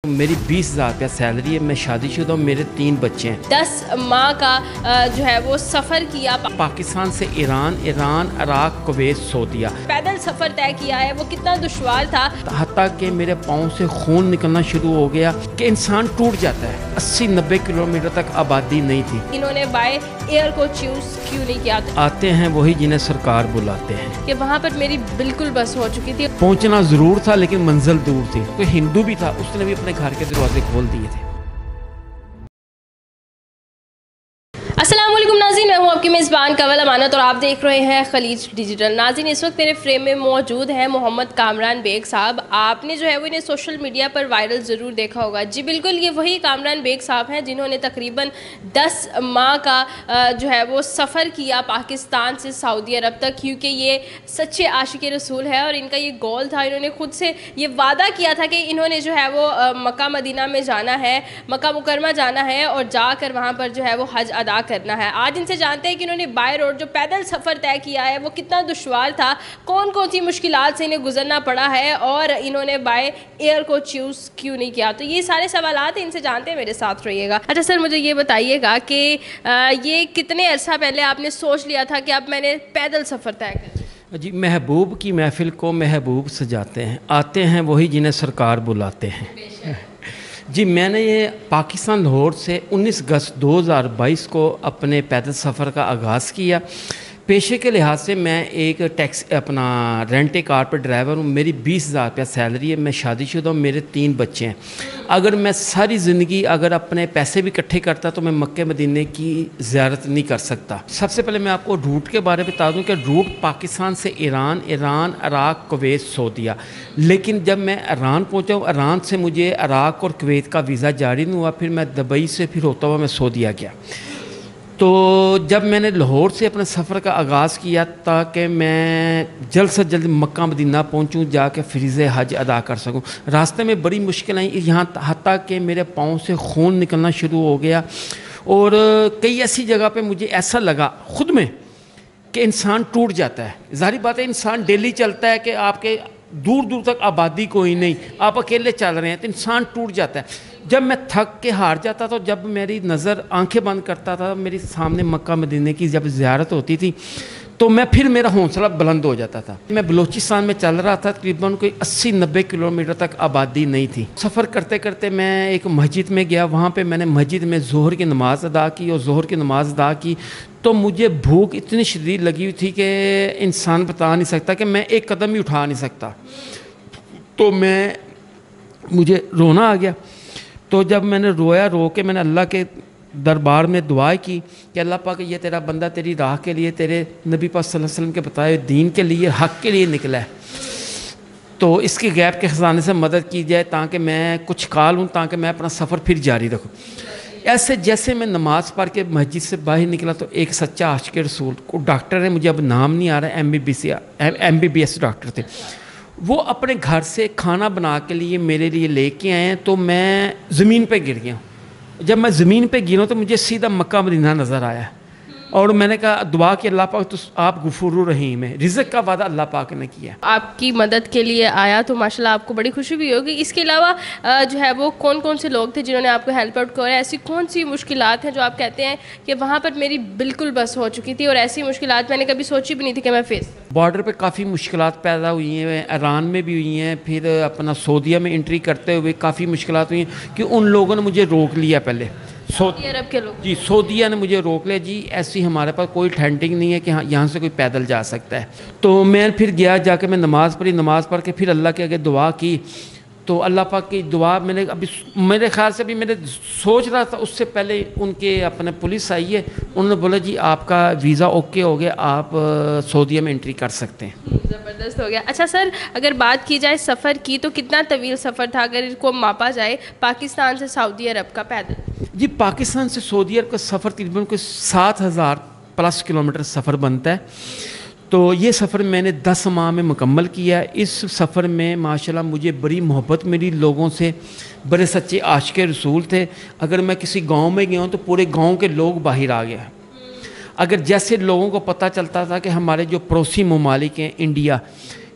میری 20,000 روپیہ سیلری ہے، میں شادی شدہ ہوں، میرے 3 بچے ہیں۔ 10 ماہ کا جو ہے وہ سفر کیا پاکستان سے ایران، عراق، کویت، سعودیہ پیدل سفر طے کیا ہے، وہ کتنا دشوار تھا۔ حتیٰ کہ میرے پاؤں سے خون نکلنا شروع ہو گیا کہ انسان ٹوٹ جاتا ہے۔ 80-90 کلومیٹر تک آبادی نہیں تھی۔ انہوں نے بائی ایئر کو چوز کیوں نہیں کیا؟ آتے ہیں وہی جنہیں سرکار بلاتے ہیں۔ کہ وہاں پر میری بالکل بس ہو چکی تھی، پہنچنا ضرور تھا لیکن منزل دور تھی۔ کوئی ہندو بھی تھا، اس نے بھی اپنے گھر کے دروازے کھول دیے تھے۔ السلام علیکم ناظرین، میں ہوں آپ کی میزبان کنول امانت اور آپ دیکھ رہے ہیں خلیج ڈیجیٹل۔ ناظرین، اس وقت میرے فریم میں موجود ہیں محمد کامران بیگ صاحب۔ آپ نے جو ہے وہ انہیں سوشل میڈیا پر وائرل ضرور دیکھا ہوگا۔ جی بالکل، یہ وہی کامران بیگ صاحب ہیں جنہوں نے تقریباً 10 ماہ کا جو ہے وہ سفر کیا پاکستان سے سعودی عرب تک، کیونکہ یہ سچے عاشق رسول ہے اور ان کا یہ گول تھا۔ انہوں نے خود سے یہ وعدہ کیا تھا کہ انہوں نے جو ہے وہ مکہ مدینہ میں جانا ہے، مکہ مکرمہ جانا ہے اور جا کر وہاں پر جو ہے وہ حج ادا کرنا ہے۔ آج ان سے جانتے ہیں کہ انہوں نے بائی روڈ جو پیدل سفر طے کیا ہے وہ کتنا دشوار تھا، کون کون سی مشکلات سے انہیں گزرنا پڑا ہے اور انہوں نے بائی ایئر کو چوز کیوں نہیں کیا۔ تو یہ سارے سوالات ہیں، ان سے جانتے ہیں، میرے ساتھ رہیے گا۔ اچھا سر، مجھے یہ بتائیے گا کہ یہ کتنے عرصہ پہلے آپ نے سوچ لیا تھا کہ اب میں نے پیدل سفر طے کرنا؟ جی، محبوب کی محفل کو محبوب سجاتے ہیں، آتے ہیں وہی جنہیں سرکار بلاتے ہیں۔ جی، میں نے یہ پاکستان لاہور سے 19 اگست 2022 کو اپنے پیدل سفر کا آغاز کیا۔ پیشے کے لحاظ سے میں ایک رینٹ کار پر ڈرائیور ہوں۔ میری 20,000 روپیہ سیلری ہے، میں شادی شدہ ہوں، میرے 3 بچے ہیں۔ اگر میں ساری زندگی اپنے پیسے بھی اکٹھے کرتا تو میں مکہ مدینے کی زیارت نہیں کر سکتا۔ سب سے پہلے میں آپ کو روٹ کے بارے میں بتا دوں کہ روٹ پاکستان سے ایران، عراق، کویت، سعودیہ۔ لیکن جب میں ایران پہنچا ہوں، ایران سے مجھے عراق اور کویت کا ویزا جاری نہیں ہوا، پھر میں دبئی سے پھر ہوتا ہوا میں سعودیہ گیا۔ تو جب میں نے لاہور سے اپنے سفر کا آغاز کیا تاکہ میں جلد سے جلد مکہ مدینہ پہنچوں، جا کے فریضہ حج ادا کر سکوں۔ راستے میں بڑی مشکل آئیں، یہاں حتیٰ کہ میرے پاؤں سے خون نکلنا شروع ہو گیا اور کئی ایسی جگہ پہ مجھے ایسا لگا خود میں کہ انسان ٹوٹ جاتا ہے۔ ظاہری بات ہے، انسان ڈیلی چلتا ہے کہ آپ کے دور دور تک آبادی کوئی نہیں، آپ اکیلے چل رہے ہیں تو انسان ٹوٹ جاتا ہے۔ جب میں تھک کے ہار جاتا تھا، جب میری نظر آنکھیں بند کرتا تھا، میری سامنے مکہ مدینے کی جب زیارت ہوتی تھی تو پھر میرا حوصلہ بلند ہو جاتا تھا۔ میں بلوچستان میں چل رہا تھا، تقریباً کوئی 80-90 کلومیٹر تک آبادی نہیں تھی۔ سفر کرتے کرتے میں ایک مسجد میں گیا، وہاں پہ میں نے مسجد میں ظہر کی نماز ادا کی اور ظہر کی نماز ادا کی تو مجھے بھوک اتنی شدید لگی ہوئی تھی کہ انسان بتا نہیں سکتا کہ میں ایک قدم ہی اٹھا نہیں سکتا۔ تو مجھے رونا آ گیا۔ تو جب میں نے رو کے میں نے اللہ کے دربار میں دعا کی کہ اللہ پاک، یہ تیرا بندہ تیری راہ کے لیے، تیرے نبی پاک صلی اللہ علیہ وسلم کے بتائے دین کے لیے، حق کے لیے نکلا ہے، تو اس کی غیب کے خزانے سے مدد کی جائے تاکہ میں کچھ کال ہوں، تاکہ میں اپنا سفر پھر جاری رکھوں۔ ایسے جیسے میں نماز پڑھ کے مسجد سے باہر نکلا تو ایک سچا عاشق رسول کو ڈاکٹر ہے، مجھے اب نام نہیں آ رہا، MBBS ڈاکٹر تھے، وہ اپنے گھر سے کھانا بنا کے لیے میرے لیے لے کے آئے ہیں۔ تو میں زمین پہ گر گیا ہوں۔ جب میں زمین پہ گرا تو مجھے سیدھا مکہ مدینہ نظر آیا اور میں نے کہا دعا کہ اللہ پاک تو آپ غفور الرحیم ہے۔ رزق کا وعدہ اللہ پاک نے کیا۔ آپ کی مدد کے لیے آیا تو ماشاءاللہ آپ کو بڑی خوشی بھی ہوگی۔ اس کے علاوہ جو ہے وہ کون کون سے لوگ تھے جنہوں نے آپ کو ہیلپ آؤٹ کیا؟ ایسی کون سی مشکلات ہیں جو آپ کہتے ہیں کہ وہاں پر میری بالکل بس ہو چکی تھی اور ایسی مشکلات میں نے کبھی سوچی بھی نہیں تھی کہ میں فیس کروں؟ بارڈر پہ کافی مشکلات پیدا ہوئی ہیں، ایران میں بھی ہوئی ہیں، پھر سعودیہ میں انٹری کرتے ہوئے کافی مشکلات ہوئی ہیں کہ ان لوگوں نے مجھے روک لیا پہلے۔ سعودی عرب کے لوگ؟ جی، سعودیہ نے مجھے روک لیا، جی ایسی ہمارے پاس کوئی ٹھنڈنگ نہیں ہے کہ یہاں سے کوئی پیدل جا سکتا ہے۔ تو میں پھر گیا، جا کے میں نماز پڑھ کے پھر اللہ کے آگے دعا کی تو اللہ پاک کی دعا میں نے میرے خیال سے میں نے سوچ رہا تھا اس سے پہلے ان کے اپنے پولیس آئی ہے، انہوں نے بولا جی آپ کا ویزا اوکے ہو گیا، آپ سعودیہ میں انٹری کر سکتے ہیں۔ زبردست ہو گیا۔ اچھا سر، اگر بات کی جائے سفر کی تو کتنا طویل سفر تھا اگر اس کو ماپا جائے پاکستان سے سعودی عرب کا پیدل؟ جی، پاکستان سے سعودی عرب کا سفر تقریباً کوئی 7,000+ کلومیٹر سفر بنتا ہے۔ تو یہ سفر میں نے 10 ماہ میں مکمل کیا۔ اس سفر میں ماشاءاللہ مجھے بڑی محبت ملی لوگوں سے، بڑے سچے عاشق رسول تھے۔ اگر میں کسی گاؤں میں گیا ہوں تو پورے گاؤں کے لوگ باہر آ گئے۔ اگر جیسے لوگوں کو پتہ چلتا تھا کہ ہمارے جو پڑوسی ممالک ہیں انڈیا،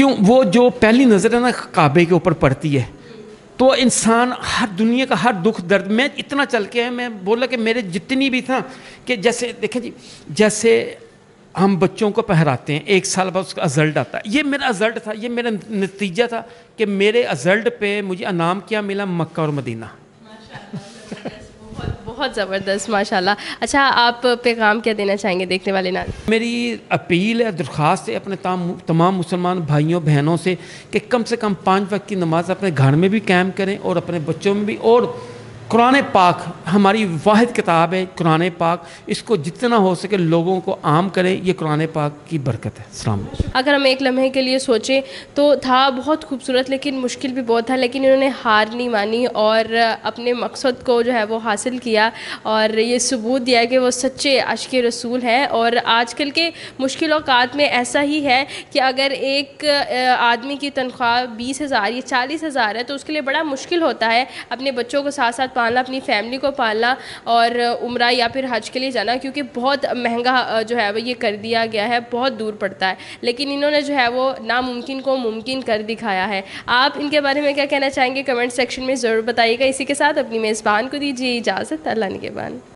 کیوں وہ جو پہلی نظر ہے نا کعبے کے اوپر پڑتی ہے تو انسان ہر دنیا کا ہر دکھ درد، میں اتنا چل کے ہے، میں بولا کہ میرے جتنی بھی تھا کہ جیسے دیکھیں جی، جیسے ہم بچوں کو پہراتے ہیں 1 سال بعد اس کا ازلٹ آتا ہے، یہ میرا ازلٹ تھا، یہ میرا نتیجہ تھا کہ میرے ازلٹ پہ مجھے انعام کیا ملا، مکہ اور مدینہ۔ بہت زبردست، ماشاءاللہ۔ اچھا، آپ پیغام کیا دینا چاہیں گے دیکھنے والے ناظرین؟ میری اپیل ہے، درخواست ہے اپنے تمام مسلمان بھائیوں بہنوں سے کہ کم سے کم 5 وقت کی نماز اپنے گھر میں بھی قائم کریں اور اپنے بچوں میں بھی، اور قرآن پاک ہماری واحد کتاب ہے قرآن پاک، اس کو جتنا ہو سکے لوگوں کو عام کریں، یہ قرآن پاک کی برکت ہے۔ السلام علیکم۔ اگر ہم ایک لمحے کے لیے سوچیں تو تھا بہت خوبصورت، لیکن مشکل بھی بہت تھا، لیکن انہوں نے ہار نہیں مانی اور اپنے مقصد کو جو ہے وہ حاصل کیا، اور یہ ثبوت دیا کہ وہ سچے عاشق رسول ہیں۔ اور آج کل کے مشکل اوقات میں ایسا ہی ہے کہ اگر ایک آدمی کی تنخواہ 20,000 یا 40,000 ہے تو اس کے لیے بڑا مشکل ہوتا ہے اپنے بچوں کو ساتھ ساتھ پالنا، اپنی فیملی کو پالنا اور عمرہ یا پھر حج کے لیے جانا، کیونکہ بہت مہنگا جو ہے وہ یہ کر دیا گیا ہے، بہت دور پڑتا ہے، لیکن انہوں نے جو ہے وہ ناممکن کو ممکن کر دکھایا ہے۔ آپ ان کے بارے میں کیا کہنا چاہیں گے؟ کمنٹ سیکشن میں ضرور بتائیے گا۔ اسی کے ساتھ اپنی میزبان کو دیجیے اجازت، اللہ نگہبان۔